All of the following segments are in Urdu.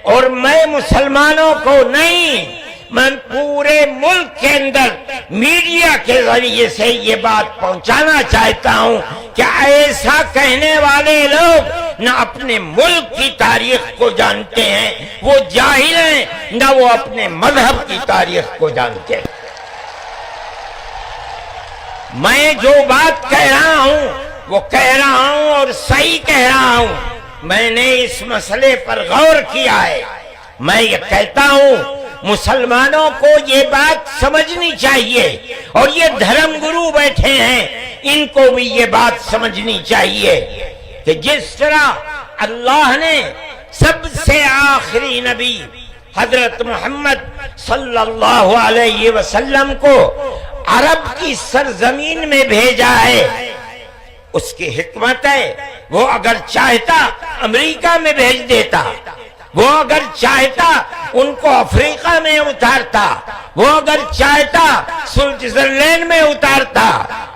اور میں مسلمانوں کو نہیں، میں پورے ملک کے اندر میڈیا کے ذریعے سے یہ بات پہنچانا چاہتا ہوں کہ ایسا کہنے والے لوگ نہ اپنے ملک کی تاریخ کو جانتے ہیں، وہ جاہل ہیں، نہ وہ اپنے مذہب کی تاریخ کو جانتے ہیں۔ میں جو بات کہہ رہا ہوں وہ کہہ رہا ہوں اور صحیح کہہ رہا ہوں۔ میں نے اس مسئلے پر غور کیا ہے۔ میں یہ کہتا ہوں مسلمانوں کو یہ بات سمجھنی چاہیے، اور یہ دھرم گرو بیٹھے ہیں ان کو بھی یہ بات سمجھنی چاہیے کہ جس طرح اللہ نے سب سے آخری نبی حضرت محمد صلی اللہ علیہ وسلم کو عرب کی سرزمین میں بھیجا ہے، اس کی حکمت ہے، وہ اگر چاہتا امریکہ میں بھیج دیتا، وہ اگر چاہتا ان کو افریقہ میں اتارتا، وہ اگر چاہتا سوئٹزرلینڈ میں اتارتا،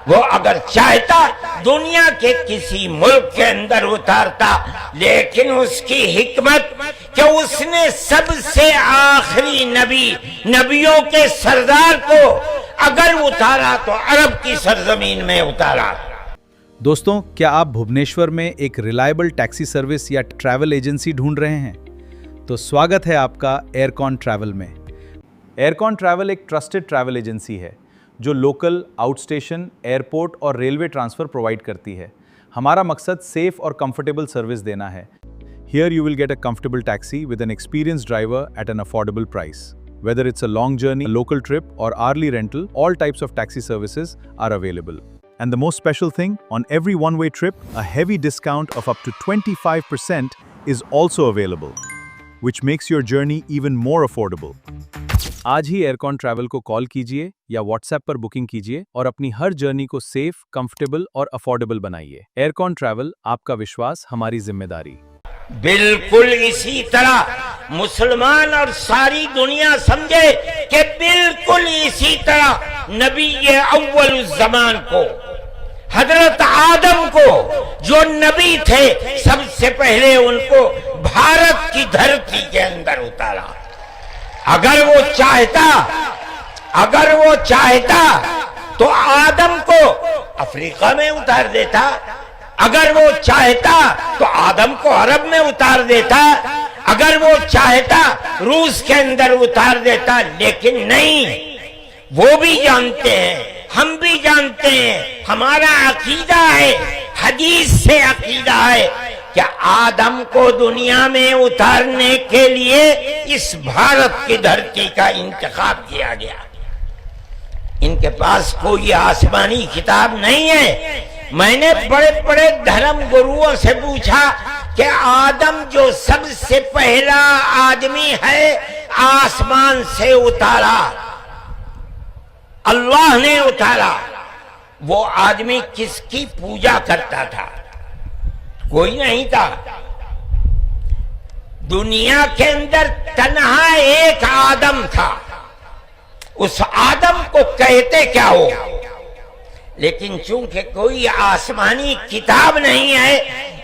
وہ اگر چاہتا دنیا کے کسی ملک کے اندر اتارتا، لیکن اس کی حکمت کہ اس نے سب سے آخری نبی، نبیوں کے سردار کو اگر اتارا تو عرب کی سرزمین میں اتارا۔ دوستوں، کیا آپ بھوبنیشور میں ایک ریلائبل ٹیکسی سروس یا ٹریول ایجنسی ڈھونڈ رہے ہیں؟ تو سواگت ہے آپ کا ایئرکون ٹریول میں۔ ایئرکون ٹریول ایک ٹرسٹڈ ٹریول ایجنسی ہے جو لوکل، آؤٹ اسٹیشن، ایئرپورٹ اور ریلوے ٹرانسفر پرووائڈ کرتی ہے۔ ہمارا مقصد سیف اور کمفرٹیبل سروس دینا ہے۔ Here you will get a comfortable taxi with an experienced driver at an affordable price. Whether it's a long journey, a local trip, or hourly rental, all types of taxi services are available. And the most special thing, on every one-way trip, a heavy discount of up to 25% is also available, which makes your journey even more affordable. آج ہی ایئرکون ٹریول کو کال کیجئے یا واٹس ایپ پر بکنگ کیجئے اور اپنی ہر جرنی کو سیف، کمفرٹیبل اور افورڈیبل بنائیے۔ ایئرکون ٹریول، آپ کا وشواس، ہماری ذمہ داری۔ بالکل اسی طرح مسلمان اور ساری دنیا سمجھے کہ بالکل اسی طرح نبی اول الزمان کو، حضرت آدم کو جو نبی تھے، سب سے پہلے ان کو بھارت کی دھرتی کے اندر اتارا۔ اگر وہ چاہتا تو آدم کو افریقہ میں اتار دیتا، اگر وہ چاہتا تو آدم کو عرب میں اتار دیتا، اگر وہ چاہتا روس کے اندر اتار دیتا، لیکن نہیں۔ وہ بھی جانتے ہیں، ہم بھی جانتے ہیں، ہمارا عقیدہ ہے، حدیث سے عقیدہ ہے کہ آدم کو دنیا میں اتارنے کے لیے اس بھارت کی دھرتی کا انتخاب کیا گیا۔ ان کے پاس کوئی آسمانی کتاب نہیں ہے۔ میں نے بڑے بڑے دھرم گروؤں سے پوچھا کہ آدم جو سب سے پہلا آدمی ہے آسمان سے اتارا، اللہ نے اتارا، وہ آدمی کس کی پوجا کرتا تھا؟ کوئی نہیں تھا۔ دنیا کے اندر تنہا ایک آدم تھا۔ اس آدم کو کہتے کیا ہو؟ لیکن چونکہ کوئی آسمانی کتاب نہیں ہے،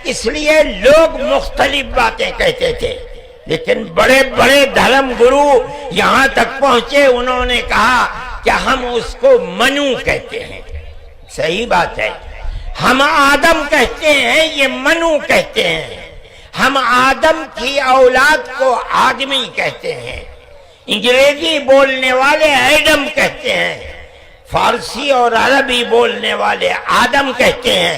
اس لیے لوگ مختلف باتیں کہتے تھے۔ لیکن بڑے بڑے دھرم گرو یہاں تک پہنچے، انہوں نے کہا کہ ہم اس کو منو کہتے ہیں۔ صحیح بات ہے، ہم آدم کہتے ہیں، یہ منو کہتے ہیں۔ ہم آدم کی اولاد کو آدمی کہتے ہیں۔ انگریزی بولنے والے ایڈم کہتے ہیں، فارسی اور عربی بولنے والے آدم کہتے ہیں،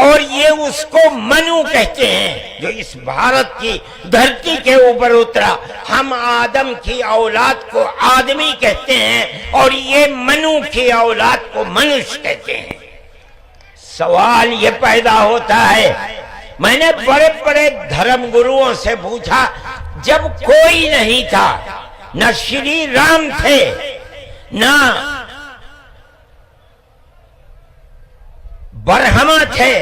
اور یہ اس کو منو کہتے ہیں جو اس بھارت کی دھرتی کے اوپر اترا۔ ہم آدم کی اولاد کو آدمی کہتے ہیں اور یہ منو کی اولاد کو منش کہتے ہیں۔ سوال یہ پیدا ہوتا ہے، میں نے بڑے بڑے دھرم گروؤں سے پوچھا، جب کوئی نہیں تھا، نہ شری رام تھے، نہ برہما تھے،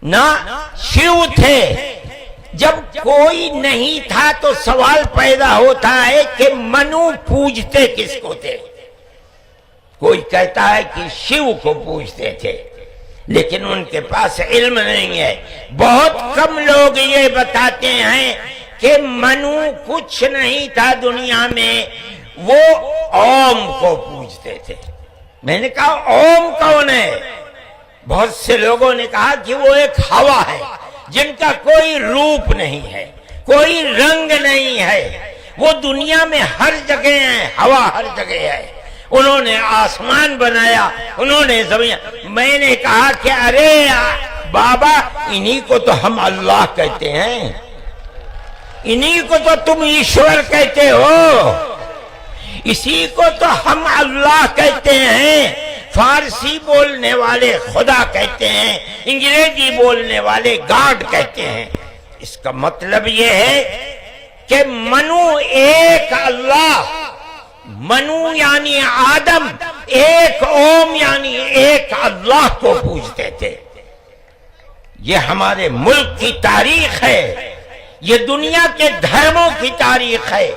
نہ شیو تھے، جب کوئی نہیں تھا تو سوال پیدا ہوتا ہے کہ منو پوجتے کس کو تھے؟ کوئی کہتا ہے کہ شیو کو پوجتے تھے، لیکن ان کے پاس علم نہیں ہے۔ بہت کم لوگ یہ بتاتے ہیں کہ منو کچھ نہیں تھا دنیا میں، وہ اوم کو پوجتے تھے۔ میں نے کہا اوم کون ہے؟ بہت سے لوگوں نے کہا کہ وہ ایک ہوا ہے جن کا کوئی روپ نہیں ہے، کوئی رنگ نہیں ہے، وہ دنیا میں ہر جگہ ہے، ہوا ہر جگہ ہے، انہوں نے آسمان بنایا، انہوں نے زمین۔ میں نے کہا کہ ارے بابا، انہی کو تو ہم اللہ کہتے ہیں، انہی کو تو تم ایشور کہتے ہو، اسی کو تو ہم اللہ کہتے ہیں۔ فارسی بولنے والے خدا کہتے ہیں، انگریزی بولنے والے گاڈ کہتے ہیں۔ اس کا مطلب یہ ہے کہ منو ایک اللہ، منو یعنی آدم، ایک اوم یعنی ایک اللہ کو پوجتے تھے۔ یہ ہمارے ملک کی تاریخ ہے، یہ دنیا کے دھرموں کی تاریخ ہے۔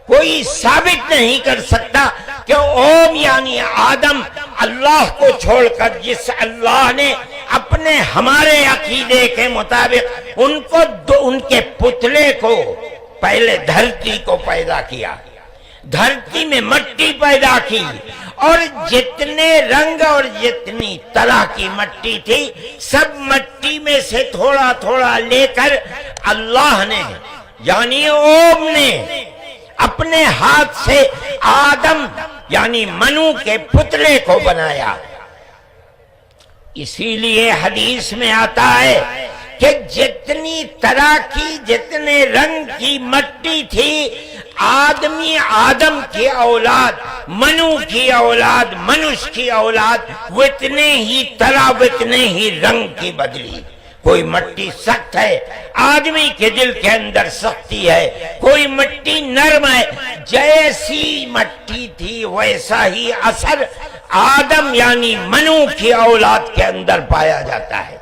کوئی ثابت نہیں کر سکتا کہ اوم یعنی آدم اللہ کو چھوڑ کر، جس اللہ نے اپنے ہمارے عقیدے کے مطابق ان کے پتلے کو، پہلے دھرتی کو پیدا کیا، دھرتی میں مٹی پیدا کی، اور جتنے رنگ اور جتنی طرح کی مٹی تھی، سب مٹی میں سے تھوڑا تھوڑا لے کر اللہ نے یعنی اوم نے اپنے ہاتھ سے آدم یعنی منو کے پتلے کو بنایا۔ اسی لیے حدیث میں آتا ہے کہ جتنی طرح کی، جتنے رنگ کی مٹی تھی، آدم کی اولاد، منو کی اولاد، منش کی اولاد، وہ اتنے ہی طرح، وہ اتنے ہی رنگ کی بدلی۔ کوئی مٹی سخت ہے، آدمی کے دل کے اندر سختی ہے، کوئی مٹی نرم ہے، جیسی مٹی تھی ویسا ہی اثر آدم یعنی منو کی اولاد کے اندر پایا جاتا ہے۔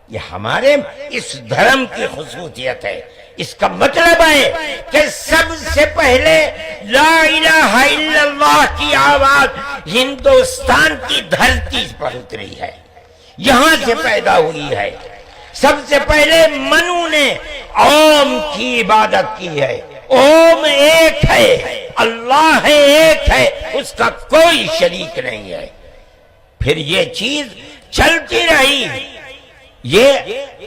یہ ہمارے اس دھرم کی خصوصیت ہے۔ اس کا مطلب ہے کہ سب سے پہلے لا الہ الا اللہ کی آواز ہندوستان کی دھرتی پر اتری ہے، یہاں سے پیدا ہوئی ہے۔ سب سے پہلے منو نے اوم کی عبادت کی ہے۔ اوم ایک ہے، اللہ ہے، ایک ہے، اس کا کوئی شریک نہیں ہے۔ پھر یہ چیز چلتی رہی۔ یہ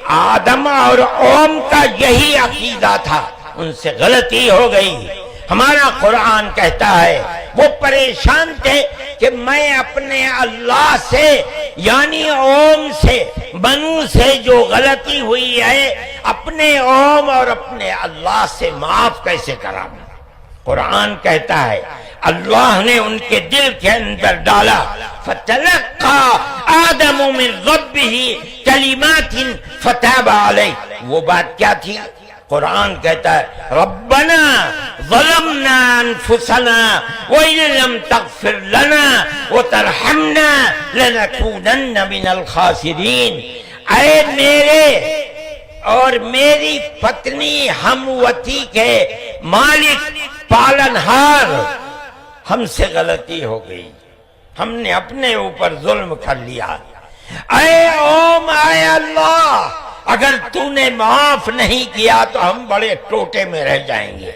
آدم اور اوم کا یہی عقیدہ تھا، ان سے غلطی ہو گئی۔ ہمارا قرآن کہتا ہے وہ پریشان تھے کہ میں اپنے اللہ سے یعنی اوم سے، منو سے جو غلطی ہوئی ہے، اپنے اوم اور اپنے اللہ سے معاف کیسے کراں۔ قرآن کہتا ہے اللہ نے ان کے دل کے اندر ڈالا، فَتَلَقَّى آدَمُ مِن رَبِّهِ كَلِمَاتٍ فَتَابَ عَلَيْهِ۔ وہ بات کیا تھی؟ قرآن کہتا ہے ربنا ظلمنا انفسنا وَإِن لَّمْ تَغْفِرْ لَنَا وَتَرْحَمْنَا لَنَكُونَنَّ مِنَ الْخَاسِرِينَ۔ اے میرے اور میری پتنی ہموتی کے مالک، پالنہار، ہم سے غلطی ہو گئی، ہم نے اپنے اوپر ظلم کر لیا۔ اے اوم، اے اللہ، اگر تو نے معاف نہیں کیا تو ہم بڑے ٹوٹے میں رہ جائیں گے۔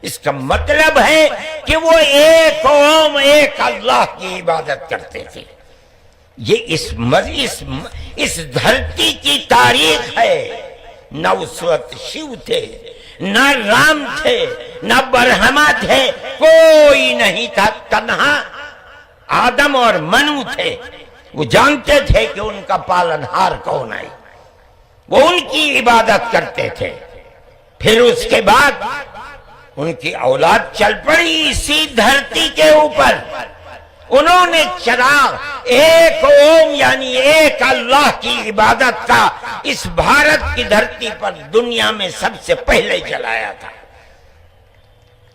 اس کا مطلب ہے کہ وہ ایک اوم، ایک اللہ کی عبادت کرتے تھے۔ یہ اس دھرتی کی تاریخ ہے۔ نہ اس وقت شیو تھے، نہ رام تھے، نہ برہما تھے، کوئی نہیں تھا، تنہا آدم اور منو تھے۔ وہ جانتے تھے کہ ان کا پالنہار کون ہے، وہ ان کی عبادت کرتے تھے۔ پھر اس کے بعد ان کی اولاد چل پڑی اسی دھرتی کے اوپر، انہوں نے چراغ ایک اوم یعنی ایک اللہ کی عبادت کا اس بھارت کی دھرتی پر دنیا میں سب سے پہلے جلایا تھا۔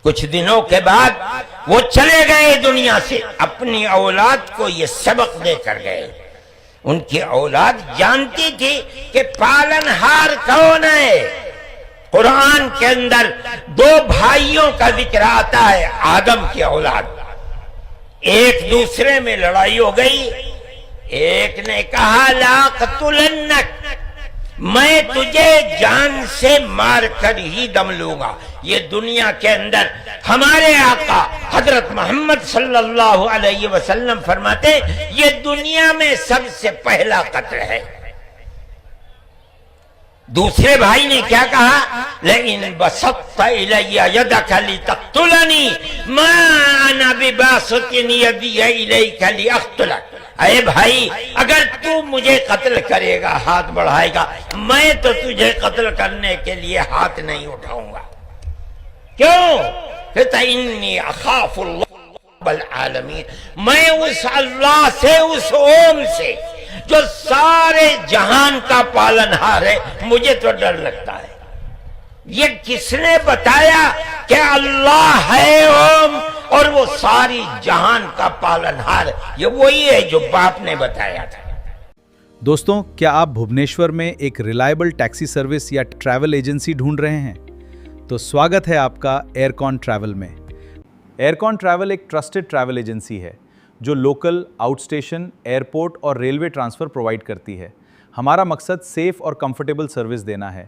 کچھ دنوں کے بعد وہ چلے گئے دنیا سے، اپنی اولاد کو یہ سبق دے کر گئے۔ ان کی اولاد جانتی تھی کہ پالنہار کون ہے۔ قرآن کے اندر دو بھائیوں کا ذکر آتا ہے، آدم کی اولاد، ایک دوسرے میں لڑائی ہو گئی۔ ایک نے کہا لا قتلنک، میں تجھے جان سے مار کر ہی دم لوں گا. یہ دنیا کے اندر ہمارے آقا حضرت محمد صلی اللہ علیہ وسلم فرماتے یہ دنیا میں سب سے پہلا قتل ہے. دوسرے بھائی نے کیا کہا؟ لئن بسطت الی یدک لتقتلنی ما انا بباسط یدی الیک لاقتلک. اے بھائی اگر تو مجھے قتل کرے گا، ہاتھ بڑھائے گا، میں تو تجھے قتل کرنے کے لیے ہاتھ نہیں اٹھاؤں گا. کیوں؟ کہتا انی اخاف اللہ رب العالمین، میں اس اللہ سے، اس اوم سے جو سارے جہان کا پالنہار ہے، مجھے تو ڈر لگتا ہے. یہ کس نے بتایا کہ اللہ ہے اوم اور وہ ساری جہان کا پالنہار؟ یہ وہی ہے جو باپ نے بتایا تھا. دوستوں، کیا آپ بھوبنیشور میں ایک ریلائبل ٹیکسی سروس یا ٹریول ایجنسی ڈھونڈ رہے ہیں؟ تو سواگت ہے آپ کا ایئرکون ٹریول میں. ایئرکون ٹریول ایک ٹرسٹڈ ٹریول ایجنسی ہے جو لوکل، آؤٹ اسٹیشن، ایئرپورٹ اور ریلوے ٹرانسفر پرووائڈ کرتی ہے. ہمارا مقصد سیف اور کمفرٹیبل سروس دینا ہے.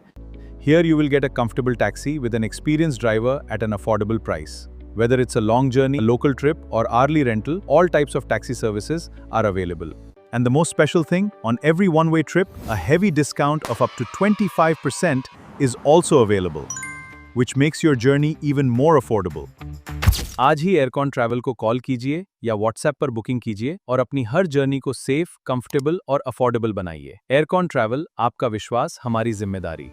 Here you will get a comfortable taxi with an experienced driver at an affordable price. Whether it's a long journey, a local trip, or hourly rental, all types of taxi services are available. And the most special thing, on every one-way trip, a heavy discount of up to 25% is also available, which makes your journey even more affordable. آج ہی ایئرکون ٹریول کو کال کیجئے یا واٹس ایپ پر بکنگ کیجئے اور اپنی ہر جرنی کو سیف، کمفرٹیبل اور افورڈیبل بنائیے. ایئرکون ٹریول، آپ کا وشواس، ہماری ذمہ داری.